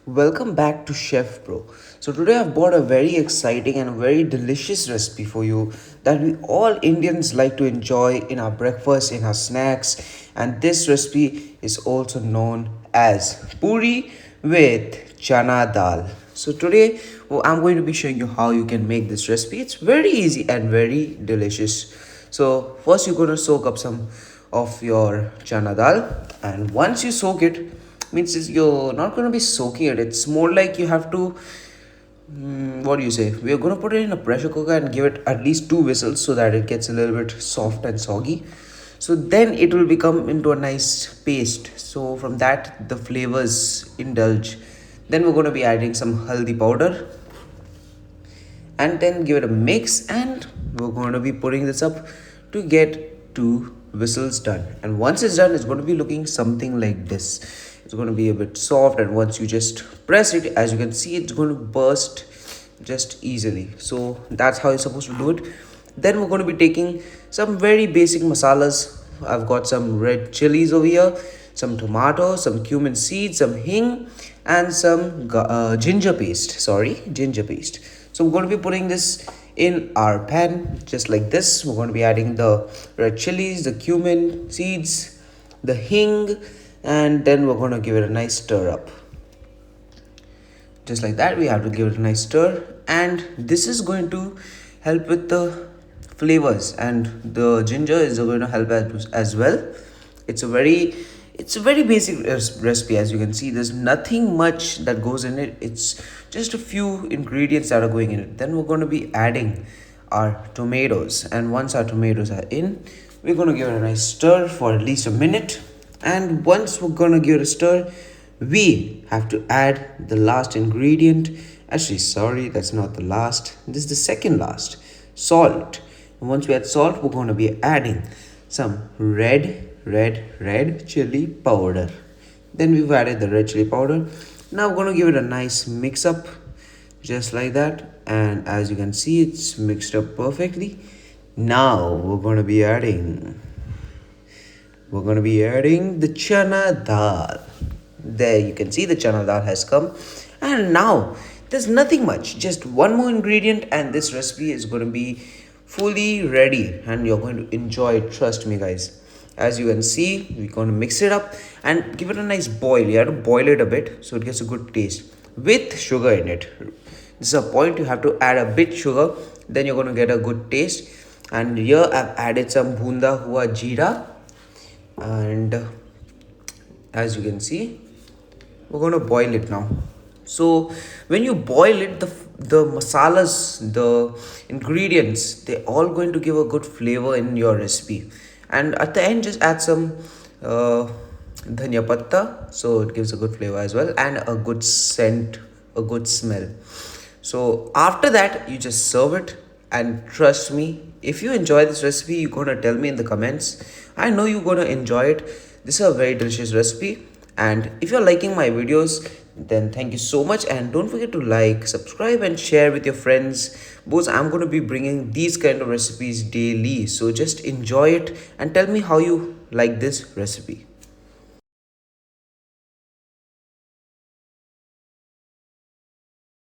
Welcome back to Chef Bro. So today I've brought a very exciting and very delicious recipe for you that we all Indians like to enjoy in our breakfast, in our snacks, and this recipe is also known as puri with chana dal. So today I'm going to be showing you how you can make this recipe. It's very easy and very delicious. So first you're going to soak up some of your chana dal, and once you soak it, means you're not going to be soaking it. It's more like you have to, what do you say, we're going to put it in a pressure cooker and give it at least two whistles so that it gets a little bit soft and soggy. So then it will become into a nice paste, so from that the flavors indulge. Then we're going to be adding some haldi powder and then give it a mix, and we're going to be putting this up to get two whistles done. And once it's done, it's going to be looking something like this. It's going to be a bit soft, and once you just press it, as you can see, it's going to burst just easily. So that's how you're supposed to do it. Then we're going to be taking some very basic masalas. I've got some red chilies over here, some tomato, some cumin seeds, some hing, and some ginger paste. Sorry, ginger paste. So we're going to be putting this in our pan just like this. We're going to be adding the red chilies, the cumin seeds, the hing, and then we're going to give it a nice stir up. Just like that, we have to give it a nice stir, and this is going to help with the flavors, and the ginger is going to help as well. It's a very basic recipe. As you can see, there's nothing much that goes in it. It's just a few ingredients that are going in it. Then we're going to be adding our tomatoes, and once our tomatoes are in, we're going to give it a nice stir for at least a minute. And once we're going to give it a stir, we have to add the last ingredient. Actually, sorry, that's not the last, this is the second last: salt. And once we add salt, we're going to be adding some red chili powder. Then we've added the red chili powder. Now we're going to give it a nice mix up just like that, and as you can see, it's mixed up perfectly. Now we're going to be adding the chana dal. There you can see the chana dal has come, and now there's nothing much, just one more ingredient, and this recipe is going to be fully ready and you're going to enjoy it, trust me guys. As you can see, we're going to mix it up and give it a nice boil. You have to boil it a bit so it gets a good taste with sugar in it. This is a point, you have to add a bit sugar, then you're going to get a good taste. And here I've added some bhunda hua jeera, and as you can see, we're going to boil it now. So when you boil it, the masalas, the ingredients, they're all going to give a good flavor in your recipe. And at the end, just add some dhania patta, so it gives a good flavor as well, and a good scent, a good smell. So after that, you just serve it, and trust me, if you enjoy this recipe, you're gonna tell me in the comments. I know you're gonna enjoy it. This is a very delicious recipe, and if you're liking my videos, then thank you so much, and don't forget to like, subscribe, and share with your friends, because I'm going to be bringing these kind of recipes daily. So just enjoy it and tell me how you like this recipe.